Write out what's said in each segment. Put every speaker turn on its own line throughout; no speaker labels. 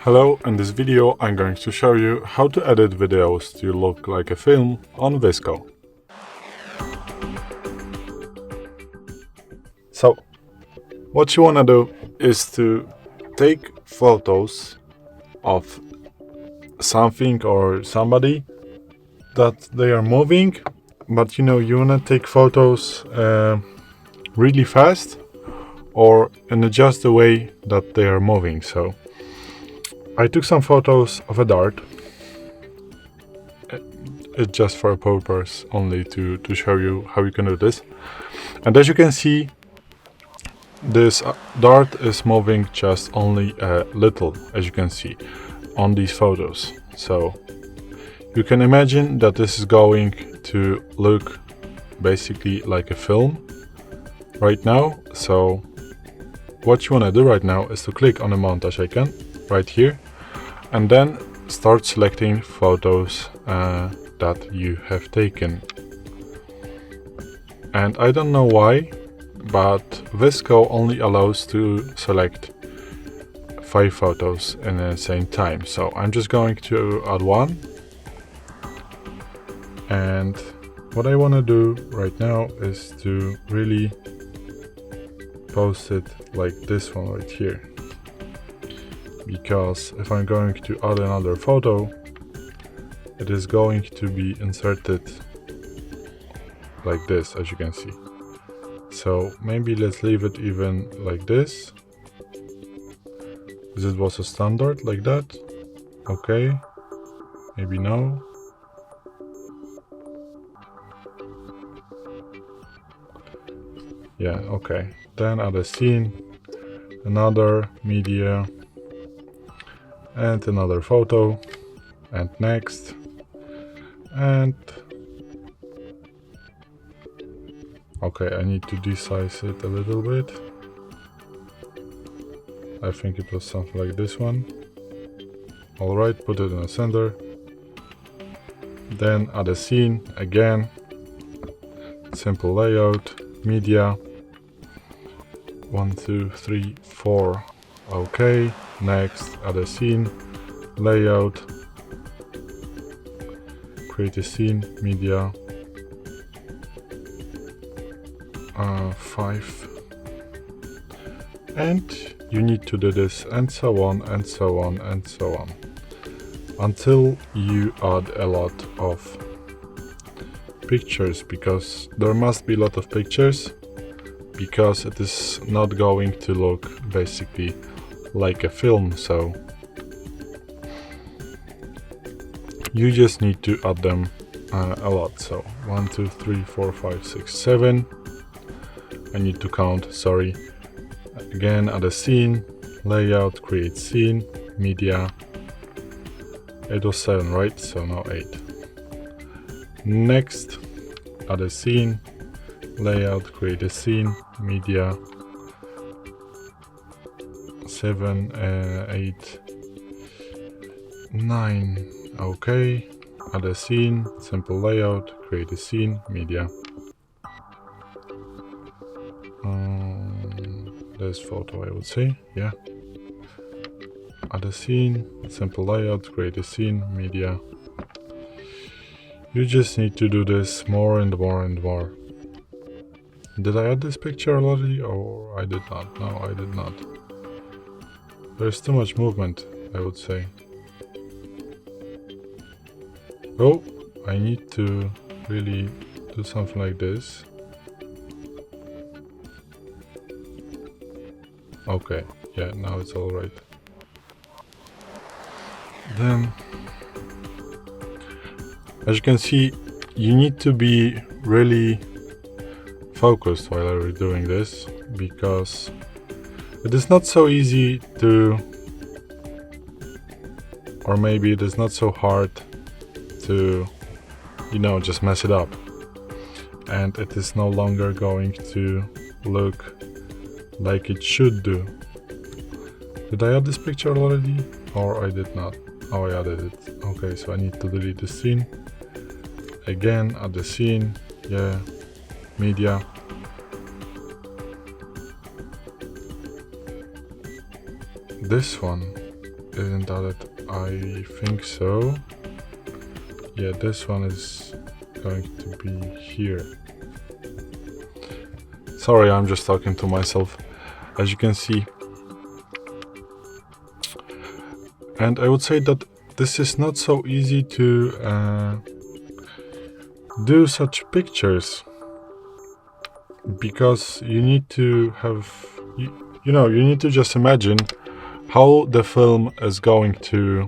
Hello, in this video I'm going to show you how to edit videos to look like a film on VSCO. So, what you wanna do is to take photos of something or somebody that they are moving, but you wanna take photos really fast or in just the way that they are moving. So I took some photos of a dart. It's just for a purpose only to show you how you can do this. And as you can see, this dart is moving just only a little, as you can see on these photos. So you can imagine that this is going to look basically like a film right now. So what you want to do right now is to click on the montage icon right here and then start selecting photos that you have taken. And I don't know why, but VSCO only allows to select 5 photos in the same time. So I'm just going to add one. And what I want to do right now is to really post it like this one right here. Because if I'm going to add another photo, it is going to be inserted like this, as you can see. So maybe let's leave it even like this. This was a standard like that. Okay, maybe no. Yeah, okay. Then add a scene, another media, and another photo, and next, and okay, I need to desize it a little bit. I think it was something like this one. Alright, put it in the center. Then add a scene again. Simple layout, media. 1, 2, 3, 4. Okay, next add a scene, layout. Create a scene, media. 5. And you need to do this and so on and so on and so on until you add a lot of pictures, because there must be a lot of pictures, because it is not going to look basically like a film. So you just need to add them a lot. So 1, 2, 3, 4, 5, 6, 7. I need to count, sorry. Again, add a scene, layout, create scene, media. It was 7, right? So now 8. Next, add a scene, layout, create a scene, media. 7, 8, 9. Okay. Add a scene, simple layout, create a scene, media. This photo, I would say, yeah. Add a scene, simple layout, create a scene, media. You just need to do this more and more and more. Did I add this picture already, or I did not? No, I did not. There's too much movement, I would say. Oh, I need to really do something like this. Okay, yeah, now it's all right. Then, as you can see, you need to be really focused while you're doing this, because it is not so easy to, or maybe it is not so hard to, just mess it up. And it is no longer going to look like it should do. Did I add this picture already? Or I did not? Oh, I added it. Okay, so I need to delete the scene. Again, add the scene. Yeah. Media. This one isn't added. I think so. Yeah, this one is going to be here. Sorry, I'm just talking to myself, as you can see. And I would say that this is not so easy to do such pictures, because you need to have, you need to just imagine how the film is going to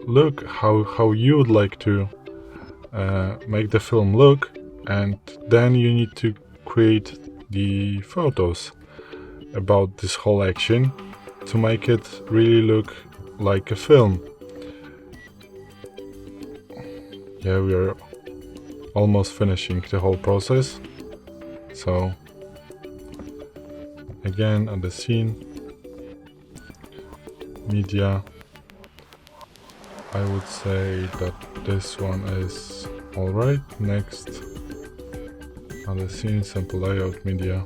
look, how you would like to make the film look, and then you need to create the photos about this whole action to make it really look like a film. Yeah, we are almost finishing the whole process. So again, on the scene, media, I would say that this one is alright. Next, on the scene, sample layout, media.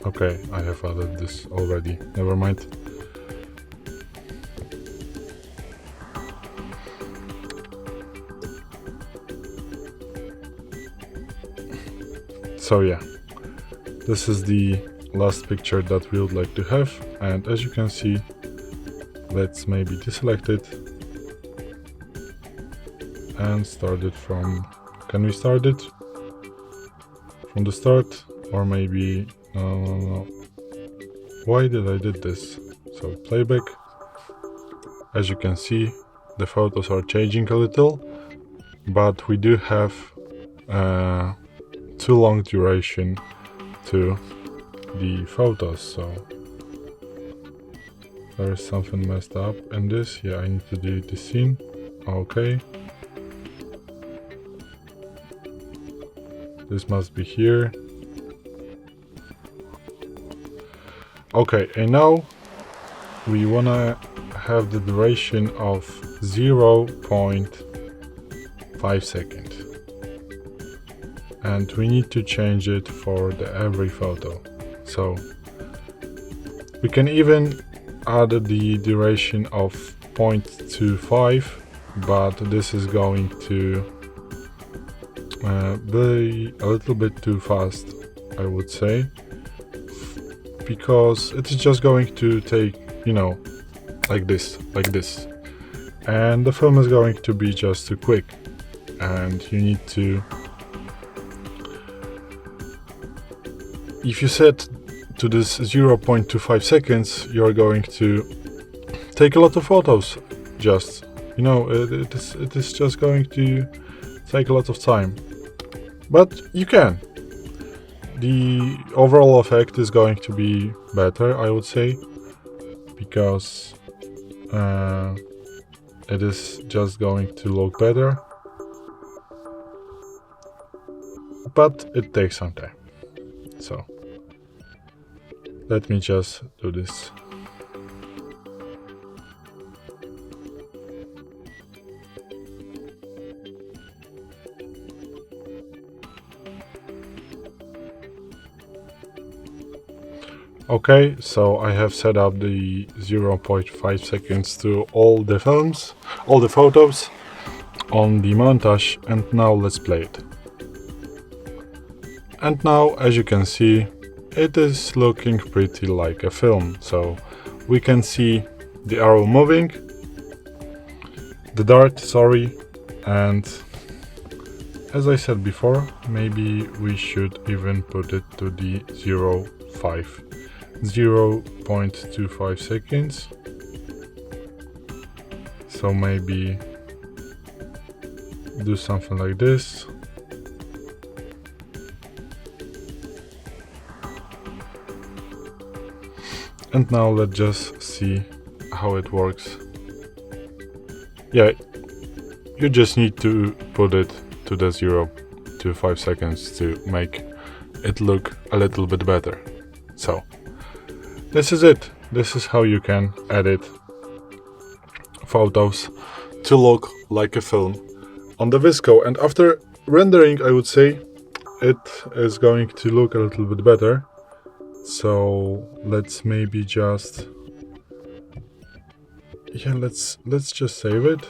Okay, I have added this already, never mind. So yeah, this is the last picture that we would like to have, and as you can see, let's maybe deselect it and start it from, can we start it from the start, or maybe no. Why did I did this? So playback. As you can see, the photos are changing a little, but we do have too long duration to the photos, so there is something messed up in this. Yeah, I need to delete the scene. Okay. This must be here. Okay, and now we wanna have the duration of 0.5 seconds. And we need to change it for every photo. So we can even add the duration of 0.25, but this is going to be a little bit too fast, I would say, because it is just going to take, like this, and the film is going to be just too quick, and you need to, if you set to this 0.25 seconds, you're going to take a lot of photos. Just, it is just going to take a lot of time, but you can. The overall effect is going to be better, I would say, because it is just going to look better, but it takes some time. So let me just do this. Okay, so I have set up the 0.5 seconds to all the photos on the montage, and now let's play it. And now, as you can see, it is looking pretty like a film. So we can see the arrow moving, the dart, and as I said before, maybe we should even put it to the 0.25 seconds. So maybe do something like this. And now let's just see how it works. Yeah, you just need to put it to the to 5 seconds to make it look a little bit better. So this is it. This is how you can edit photos to look like a film on the VSCO. And after rendering, I would say it is going to look a little bit better. So let's maybe just, yeah, let's just save it,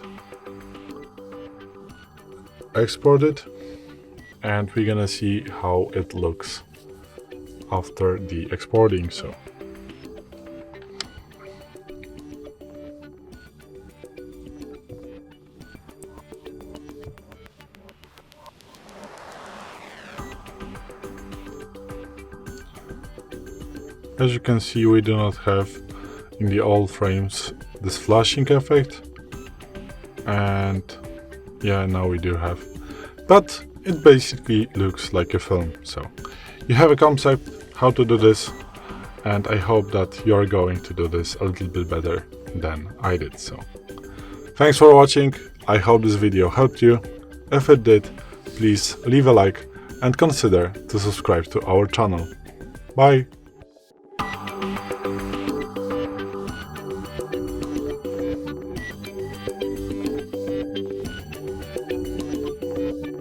export it, and we're gonna see how it looks after the exporting. So as you can see, we do not have in the old frames this flashing effect, and yeah, now we do have, but it basically looks like a film. So you have a concept how to do this, and I hope that you're going to do this a little bit better than I did. So thanks for watching. I hope this video helped you. If it did, please leave a like and consider to subscribe to our channel. Bye!